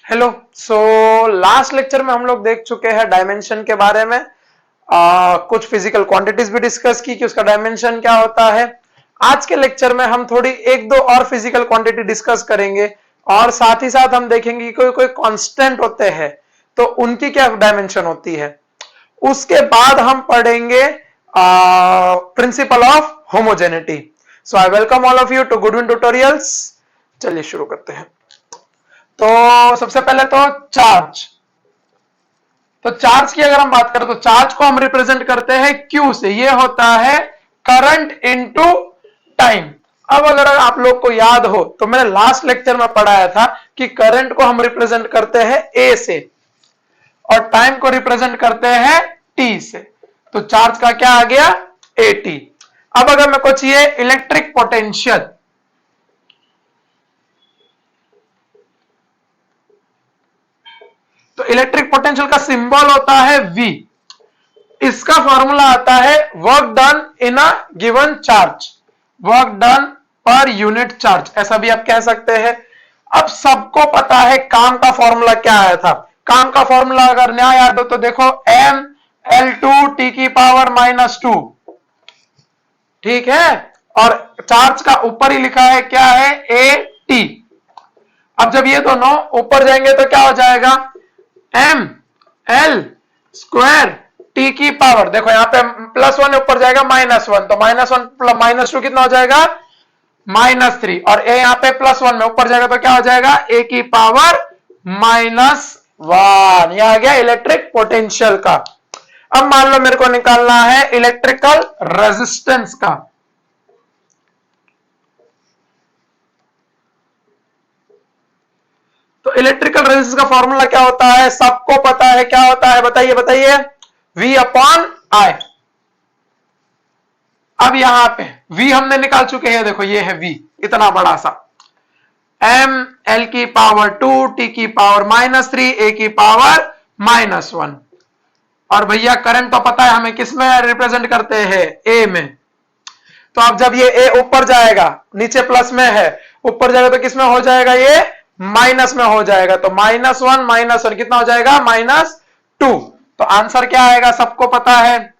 Hello. So last lecture में हम लोग देख चुके हैं डायमेंशन के बारे में। कुछ फिजिकल क्वांटिटीज भी डिस्कस की कि उसका डायमेंशन क्या होता है। आज के लेक्चर में हम थोड़ी एक दो और फिजिकल क्वांटिटी डिस्कस करेंगे और साथ ही साथ हम देखेंगे कि कोई कोई कांस्टेंट होते हैं तो उनकी क्या डायमेंशन होती है। उसके बाद हम पढ़ेंगे principle of homogeneity. So I welcome all of you to Goodwin tutorials. चलिए शुरू करते हैं। तो सबसे पहले तो चार्ज। तो चार्ज की अगर हम बात करें तो चार्ज को हम रिप्रेजेंट करते हैं क्यू से। ये होता है करंट इनटू टाइम। अब अगर आप लोग को याद हो तो मैंने लास्ट लेक्चर में पढ़ाया था कि करंट को हम रिप्रेजेंट करते हैं ए से और टाइम को रिप्रेजेंट करते हैं टी से। तो चार्ज का क्या आ गया, ए टी। अब अगर मेरे को चाहिए इलेक्ट्रिक पोटेंशियल, तो इलेक्ट्रिक पोटेंशियल का सिंबल होता है V। इसका फॉर्मूला आता है work done in a given charge, work done per unit charge, ऐसा भी आप कह सकते हैं। अब सबको पता है काम का फॉर्मूला क्या आया था। काम का फॉर्मूला अगर नया याद हो तो देखो m L2 t की पावर -2, ठीक है। और चार्ज का ऊपर ही लिखा है क्या है, ए टी। अब जब ये दोनों ऊपर जाएंगे तो क्या हो जाएगा, एम एल स्क्वायर टी की पावर, देखो यहां पे +1 ऊपर जाएगा -1, तो -1 -2 कितना हो जाएगा, -3। और ए यहां पे +1 में ऊपर जाएगा तो क्या हो जाएगा, ए की पावर -1। यह आ गया इलेक्ट्रिक पोटेंशियल का। अब मान लो मेरे को निकालना है इलेक्ट्रिकल रेजिस्टेंस का। तो इलेक्ट्रिकल रेजिस्टेंस का फॉर्मूला क्या होता है, सबको पता है क्या होता है, बताइए बताइए, V अपॉन I। अब यहां पे V हमने निकाल चुके हैं, देखो ये है V इतना बड़ा सा, m L की पावर 2 t की पावर -3 a की पावर -1। और भैया करंट तो पता है हमें किस में रिप्रेजेंट करते हैं, A में। तो अब जब ये A ऊपर जाएगा, नीचे प्लस में है, ऊपर जाएगा तो किस में हो जाएगा, ये माइनस में हो जाएगा। तो -1 कितना हो जाएगा, -2। तो आंसर क्या आएगा, सबको पता है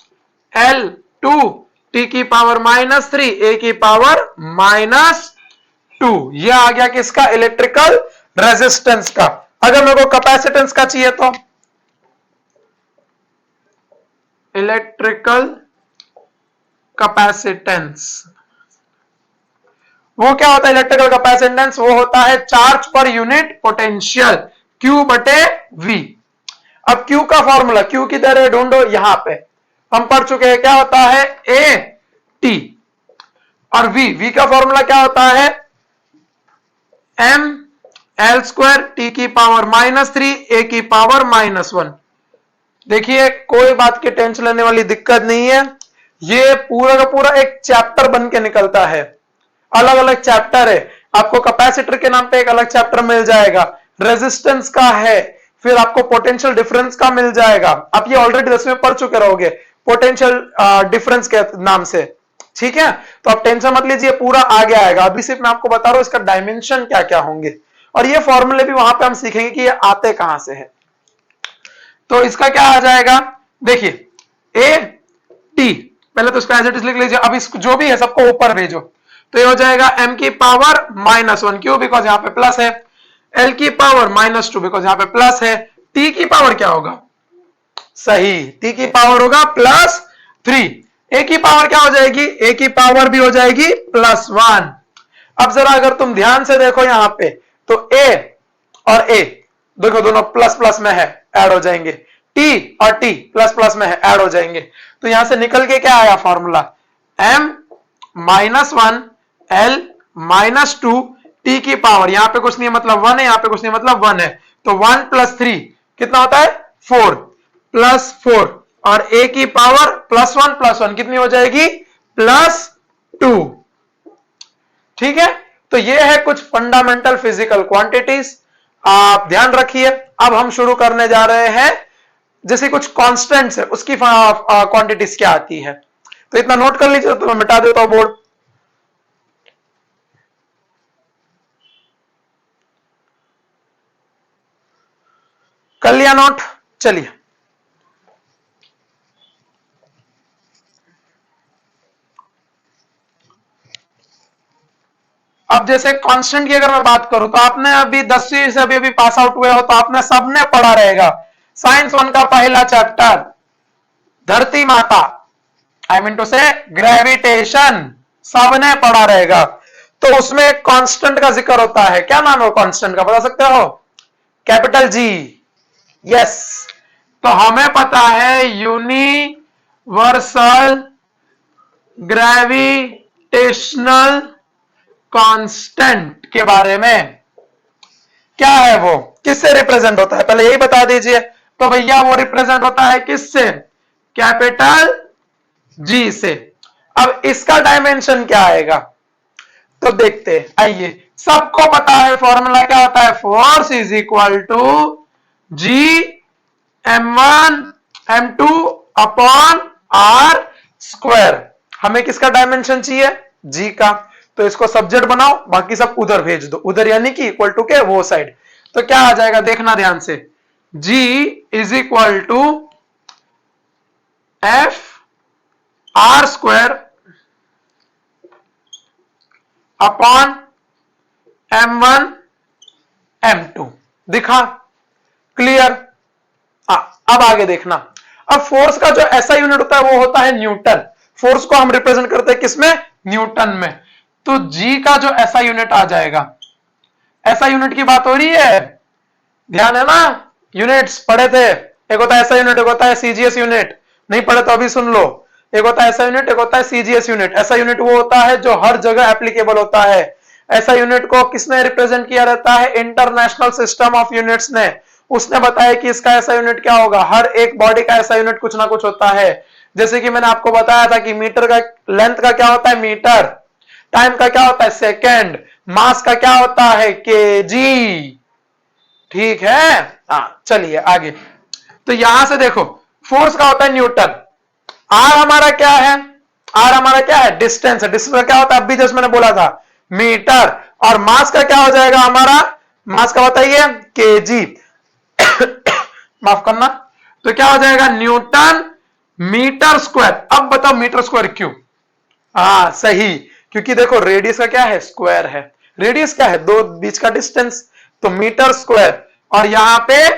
L2 t की पावर -3 a की पावर -2। यह आ गया किसका, इलेक्ट्रिकल रेजिस्टेंस का। अगर मेरे को कैपेसिटेंस का चाहिए तो इलेक्ट्रिकल कैपेसिटेंस, वो क्या होता है, इलेक्ट्रिकल कैपेसिटेंस वो होता है charge per unit potential, Q बटे V। अब Q का फॉर्मूला, Q किधर है ढूंढो, यहां पे हम पढ़ चुके हैं, क्या होता है A T। और V का फॉर्मूला क्या होता है, M L स्क्वायर T की पावर -3 A की पावर -1। देखिए कोई बात की टेंशन लेने वाली दिक्कत नहीं है, ये पूरा का पूरा एक चैप्टर बन के निकलता है, अलग अलग चैप्टर है। आपको कैपेसिटर के नाम पे एक अलग चैप्टर मिल जाएगा, रेजिस्टेंस का है, फिर आपको पोटेंशियल डिफरेंस का मिल जाएगा। आप ये ऑलरेडी 10वीं में पढ़ चुके रहोगे पोटेंशियल डिफरेंस के नाम से, ठीक है। तो आप टेंशन मत लीजिए, पूरा आगे आएगा। अभी सिर्फ मैं आपको बता रहा हूं इसका डायमेंशन क्या क्या होंगे, और ये फॉर्मूले भी वहां पे हम सीखेंगे कि ये आते कहां से है। तो इसका क्या आ जाएगा, देखिए ए टी, पहले तो इसका एज इट इज लिख लीजिए। अब इसको जो भी है सबको ऊपर भेजो, तो ये हो जाएगा m की पावर -1, क्यों, बिकॉज यहां पे प्लस है। l की पावर -2, बिकॉज यहां पे प्लस है। t की पावर क्या होगा, सही, t की पावर होगा +3। a की पावर क्या हो जाएगी, a की पावर भी हो जाएगी +1। अब जरा अगर तुम ध्यान से देखो यहां पे, तो a और a देखो दोनों प्लस प्लस में है, ऐड हो जाएंगे। t और t प्लस प्लस में है, ऐड हो जाएंगे। तो यहां से निकल के क्या आया फॉर्मूला, m -1 L -2 t की पावर, यहां पे कुछ नहीं मतलब 1 है, यहां पे कुछ नहीं मतलब 1 है, तो 1 + 3 कितना होता है 4, +4। और a की पावर +1 कितनी हो जाएगी, +2। ठीक है। तो ये है कुछ फंडामेंटल फिजिकल क्वांटिटीज, आप ध्यान रखिए। अब हम शुरू करने जा रहे हैं, जैसे कुछ कांस्टेंट्स है उसकी क्वांटिटीज क्या आती है, तो इतना नोट कर लीजिए, तो मैं मिटा देता हूं बोर्ड। लिया नोट? चलिए, अब जैसे कांस्टेंट की अगर मैं बात करूं तो आपने अभी 10वीं से अभी पास आउट हुए हो तो आपने सबने पढ़ा रहेगा साइंस 1 का पहला चैप्टर धरती माता, आई मीन टू से ग्रेविटेशन, सबने पढ़ा रहेगा। तो उसमें एक कांस्टेंट का जिक्र होता है, क्या नाम है कांस्टेंट का, बता सकते हो? Capital G. यस, तो हमें पता है यूनिवर्सल ग्रेविटेशनल कांस्टेंट के बारे में। क्या है वो, किससे रिप्रेजेंट होता है, पहले यही बता दीजिए। तो भैया वो रिप्रेजेंट होता है किससे? कैपिटल जी से। अब इसका डायमेंशन क्या आएगा तो देखते हैं, आइए। सबको पता है फॉर्मूला क्या होता है, force is equal to G m1 m2 upon r square. हमें किसका डायमेंशन चाहिए? जी का। तो इसको सब्जेक्ट बनाओ, बाकी सब उधर भेज दो, उधर यानी कि इक्वल टू के वो साइड। तो क्या आ जाएगा देखना ध्यान से, G is equal to F R square upon m1 m2। दिखा? क्लियर? अब आगे देखना। अब फोर्स का जो ऐसा यूनिट होता है वो होता है न्यूटन। फोर्स को हम रिप्रेजेंट करते हैं किसमें? न्यूटन में। तो जी का जो ऐसा यूनिट आ जाएगा, ऐसा यूनिट की बात हो रही है, ध्यान है ना? यूनिट्स पढ़े थे, एक होता है ऐसा यूनिट, एक होता है सीजीएस यूनिट। नहीं पढ़े तो अभी सुन लो, एक होता है ऐसा यूनिट, एक होता है सीजीएस यूनिट। ऐसा यूनिट वो होता है जो हर जगह एप्लीकेबल होता है। ऐसा यूनिट को किसने रिप्रेजेंट किया रहता है? इंटरनेशनल सिस्टम ऑफ यूनिट्स ने। उसने बताया कि इसका ऐसा यूनिट क्या होगा, हर एक बॉडी का ऐसा यूनिट कुछ ना कुछ होता है। जैसे कि मैंने आपको बताया था कि मीटर का लेंथ का क्या होता है? मीटर। टाइम का क्या होता है? सेकेंड। मास का क्या होता है? केजी। ठीक है, हाँ चलिए आगे। तो यहां से देखो, फोर्स का होता है न्यूटन, आर हमारा क्या है? आर हमारा क्या है? डिस्टेंस है। डिस्टेंस का क्या होता है? अभी जस्ट मैंने बोला था, मीटर। और मास का क्या हो जाएगा हमारा? मास का बताइए, केजी। माफ करना। तो क्या हो जाएगा? Newton metre square. अब बताओ मीटर स्क्वायर क्यों? हाँ सही, क्योंकि देखो रेडियस का क्या है? स्क्वायर है। रेडियस क्या है? दो बीच का डिस्टेंस। तो मीटर स्क्वायर, और यहां पे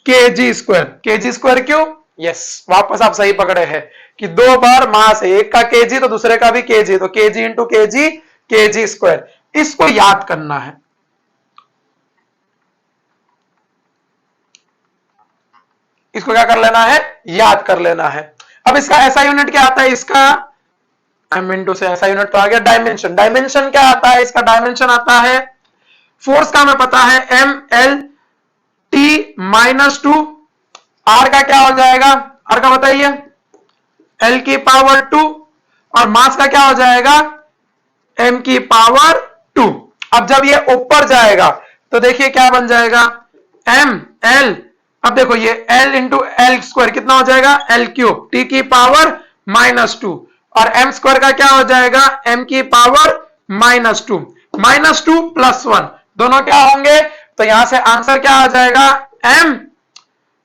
केजी स्क्वायर। केजी स्क्वायर क्यों? यस, वापस आप सही पकड़े हैं कि दो बार मास है, एक का केजी तो दूसरे का भी केजी, तो KG into KG, KG square. इसको याद करना है। इसको क्या कर लेना है? याद कर लेना है। अब इसका ऐसा यूनिट क्या आता है? इसका टू से ऐसा यूनिट तो आ गया डायमेंशन। डायमेंशन क्या आता है इसका? डायमेंशन आता है, फोर्स का हमें पता है M L T minus two. R का क्या हो जाएगा? आर का बताइए, एल की पावर 2। और मास का क्या हो जाएगा? एम की पावर 2। अब जब ये ऊपर जाएगा तो देखिए क्या बन जाएगा? एम एल, अब देखो ये एल इंटू एल स्क्वायर कितना हो जाएगा? एल क्यूब, टी की पावर -2। और एम स्क्वायर का क्या हो जाएगा? एम की पावर -2। -2 + 1 दोनों क्या होंगे? तो यहां से आंसर क्या आ जाएगा? एम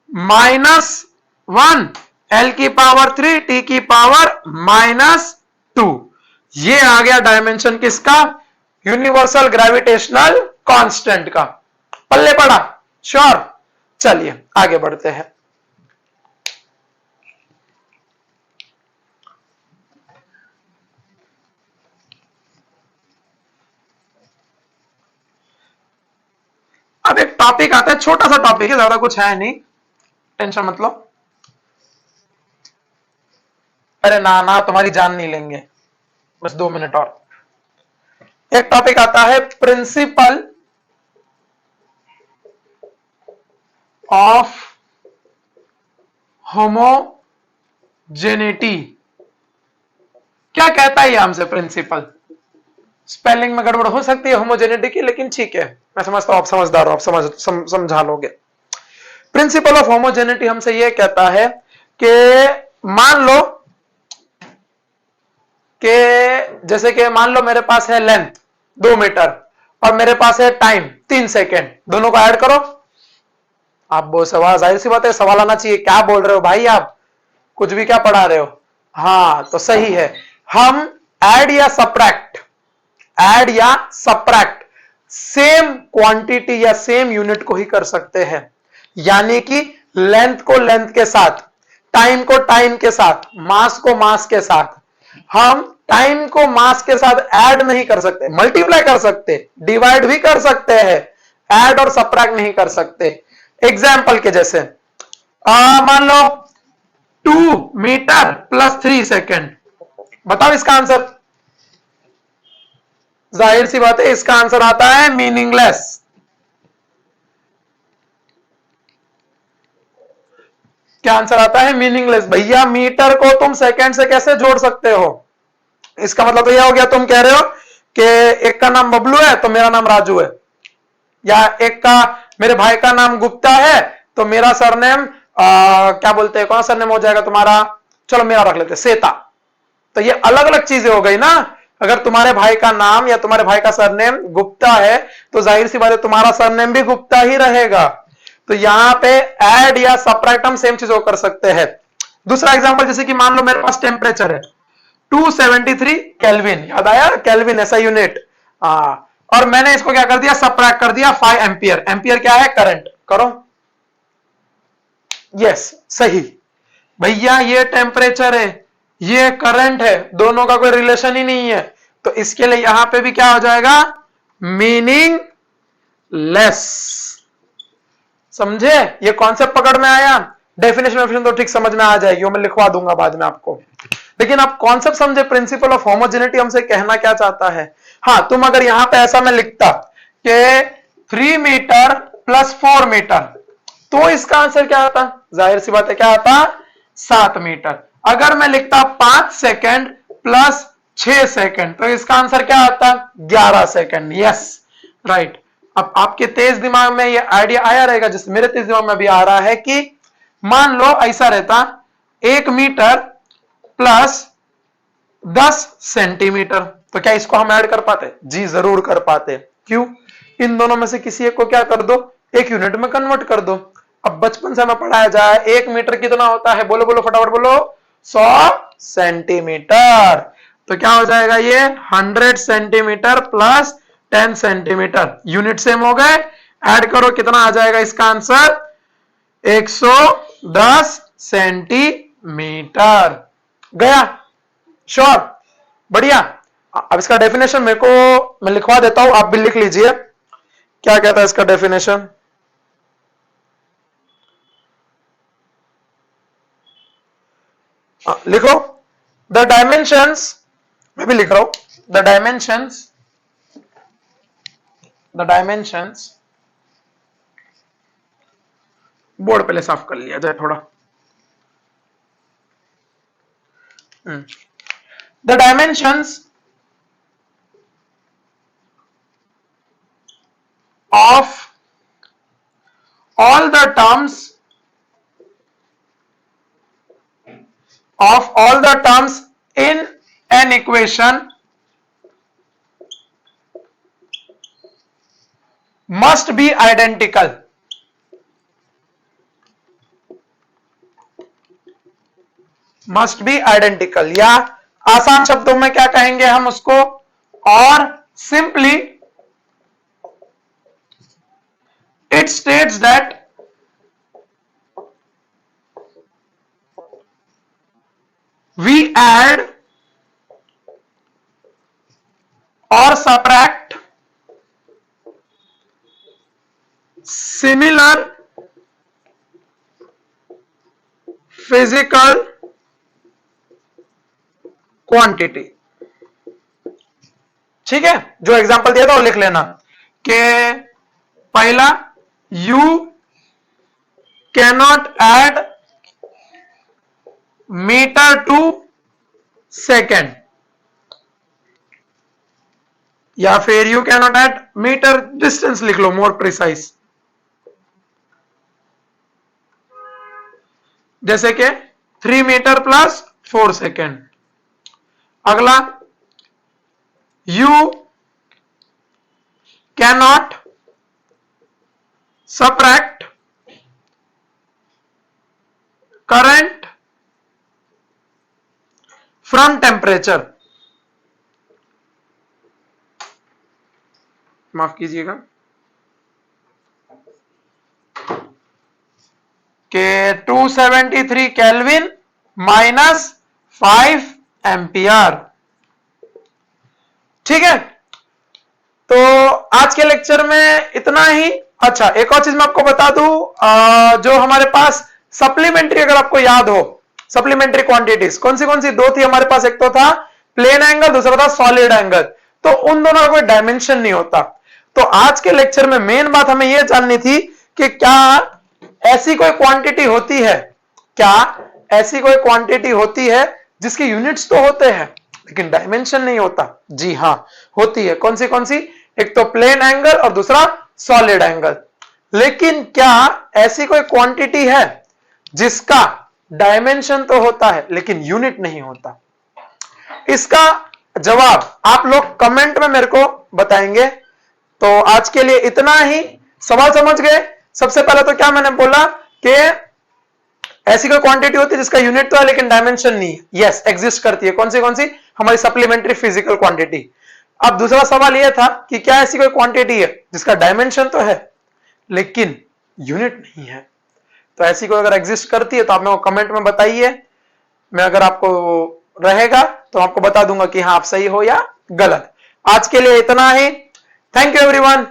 -1 एल की पावर 3 टी की पावर -2। ये आ गया डायमेंशन किसका? यूनिवर्सल ग्रेविटेशनल कांस्टेंट का। पल्ले पड़ा? श्योर। चलिए आगे बढ़ते हैं। अब एक टॉपिक आता है, छोटा सा टॉपिक है, ज्यादा कुछ है नहीं, टेंशन मत लो। अरे ना ना, तुम्हारी जान नहीं लेंगे, बस 2 मिनट और। एक टॉपिक आता है प्रिंसिपल ऑफ होमोजेनिटी। क्या कहता है ये हमसे प्रिंसिपल? स्पेलिंग में गड़बड़ हो सकती है होमोजेनिटी की, लेकिन ठीक है, मैं समझता हूं आप समझदार हो, आप समझा लोगे। प्रिंसिपल ऑफ होमोजेनिटी हमसे ये कहता है कि मान लो कि जैसे कि मान लो मेरे पास है लेंथ 2 मीटर और मेरे पास है टाइम 3 सेकेंड, दोनों को ऐड करो। आप वो सवाल, जाहिर सी बात है सवाल आना चाहिए, क्या बोल रहे हो भाई आप, कुछ भी क्या पढ़ा रहे हो। हाँ तो सही है, हम ऐड या सब्ट्रैक्ट, ऐड या सब्ट्रैक्ट सेम क्वांटिटी या सेम यूनिट को ही कर सकते हैं। यानी कि लेंथ को लेंथ के साथ, टाइम को टाइम के साथ, मास को मास के साथ। हम टाइम को मास के साथ ऐड नहीं कर सकते, मल्टीप्लाई कर सकते, डिवाइड भी कर सकते हैं, ऐड और सब्ट्रैक्ट नहीं कर सकते। एग्जाम्पल के जैसे मान लो 2 मीटर प्लस 3 सेकेंड, बताओ इसका आंसर। जाहिर सी बात है इसका आंसर आता है मीनिंगलेस। क्या आंसर आता है? मीनिंगलेस। भैया मीटर को तुम सेकंड से कैसे जोड़ सकते हो? इसका मतलब तो यह हो गया, तुम कह रहे हो कि एक का नाम बबलू है तो मेरा नाम राजू है, या एक का, मेरे भाई का नाम गुप्ता है तो मेरा सरनेम क्या बोलते हैं, कौन सा सरनेम हो जाएगा तुम्हारा, चलो मेरा रख लेते सेता। तो ये अलग अलग चीजें हो गई ना। अगर तुम्हारे भाई का नाम या तुम्हारे भाई का सरनेम गुप्ता है तो जाहिर सी बात है तुम्हारा सरनेम भी गुप्ता ही रहेगा। तो यहां पे ऐड या सब्ट्रैक्ट हम सेम चीज को कर सकते हैं। दूसरा एग्जांपल, जैसे कि मान लो मेरे पास टेम्परेचर है 273 केल्विन, याद आया केल्विन ऐसा यूनिट, और मैंने इसको क्या कर दिया, सब्ट्रैक्ट कर दिया 5 एम्पियर। एम्पियर क्या है? करंट। करो, यस सही। भैया ये टेम्परेचर है, ये करंट है, दोनों का कोई रिलेशन ही नहीं है, तो इसके लिए यहां पे भी क्या हो जाएगा, मीनिंग लेस। समझे? ये कॉन्सेप्ट पकड़ में आया। डेफिनेशन तो ठीक समझ में आ जाएगी, वो मैं लिखवा दूंगा बाद में आपको, लेकिन आप कॉन्सेप्ट समझे। प्रिंसिपल ऑफ होमोजेनिटी हमसे कहना क्या चाहता है। हाँ, तुम अगर यहां पे ऐसा मैं लिखता कि 3 मीटर प्लस 4 मीटर, तो इसका आंसर क्या आता? जाहिर सी बात है क्या आता? 7 मीटर। अगर मैं लिखता 5 सेकेंड प्लस 6 सेकेंड, तो इसका आंसर क्या आता? 11 सेकेंड। Yes right. अब आपके तेज दिमाग में ये आइडिया आया रहेगा, जैसे मेरे तेज दिमाग में भी आ रहा है कि मान लो ऐसा रहता 1 मीटर प्लस 10 सेंटीमीटर, तो क्या इसको हम ऐड कर पाते? जी जरूर कर पाते। क्यों? इन दोनों में से किसी एक को क्या कर दो, एक यूनिट में कन्वर्ट कर दो। अब बचपन से हमें पढ़ाया जाए 1 मीटर कितना होता है, बोलो बोलो फटाफट बोलो, 100 सेंटीमीटर। तो क्या हो जाएगा ये 100 centimetre plus 10 centimetre, unit same हो गए, ऐड करो कितना आ जाएगा इसका आंसर, 110 सेंटीमीटर। गया? श्योर? बढ़िया। अब इसका डेफिनेशन मेरे को मैं लिखवा देता हूं, आप भी लिख लीजिए क्या कहता है इसका डेफिनेशन। लिखो, द डायमेंशंस, मैं भी लिख रहा हूं, द डायमेंशंस बोर्ड पहले साफ कर लिया जाए थोड़ा। The dimensions of all the terms in an equation must be identical. Must be identical, या आसान शब्दों में क्या कहेंगे हम उसको, और simply it states that we add or subtract similar physical quantity। ठीक है, जो एग्जांपल दिया था वो लिख लेना कि पहला, you cannot add meter to second, या फिर you cannot add metre distance लिख लो, मोर प्रिसाइज, जैसे कि 3 मीटर प्लस 4 सेकेंड। अगला, you cannot subtract current from temperature, माफ कीजिएगा, के 273 केल्विन माइनस 5 एम्पियर। ठीक है, तो आज के लेक्चर में इतना ही। अच्छा, एक और चीज मैं आपको बता दूं, जो हमारे पास सप्लीमेंट्री, अगर आपको याद हो, सप्लीमेंट्री क्वांटिटीज कौन सी दो थी हमारे पास, एक तो था प्लेन एंगल, दूसरा था सॉलिड एंगल। तो उन दोनों का कोई डायमेंशन नहीं होता। तो आज के लेक्चर में मेन बात हमें यह जाननी थी कि क्या ऐसी कोई क्वांटिटी होती है, क्या ऐसी कोई क्वांटिटी होती है जिसके यूनिट्स तो होते हैं लेकिन डायमेंशन नहीं होता। जी हां, होती है। कौन सी? एक तो प्लेन एंगल और दूसरा सॉलिड एंगल। लेकिन क्या ऐसी कोई क्वांटिटी है जिसका डायमेंशन तो होता है लेकिन यूनिट नहीं होता? इसका जवाब आप लोग कमेंट में मेरे को बताएंगे। तो आज के लिए इतना ही। सवाल समझ गए? सबसे पहले तो क्या मैंने बोला कि ऐसी कोई क्वांटिटी होती है जिसका यूनिट तो है लेकिन डायमेंशन नहीं है। यस, एग्जिस्ट करती है। कौन सी? हमारी सप्लीमेंट्री फिजिकल क्वांटिटी। अब दूसरा सवाल यह था कि क्या ऐसी कोई क्वांटिटी है जिसका डायमेंशन तो है लेकिन यूनिट नहीं है? तो ऐसी कोई अगर एग्जिस्ट करती है तो आप मेरे को कमेंट में बताइए। मैं अगर आपको रहेगा तो आपको बता दूंगा कि हाँ आप सही हो या गलत। आज के लिए इतना ही। Thank you everyone.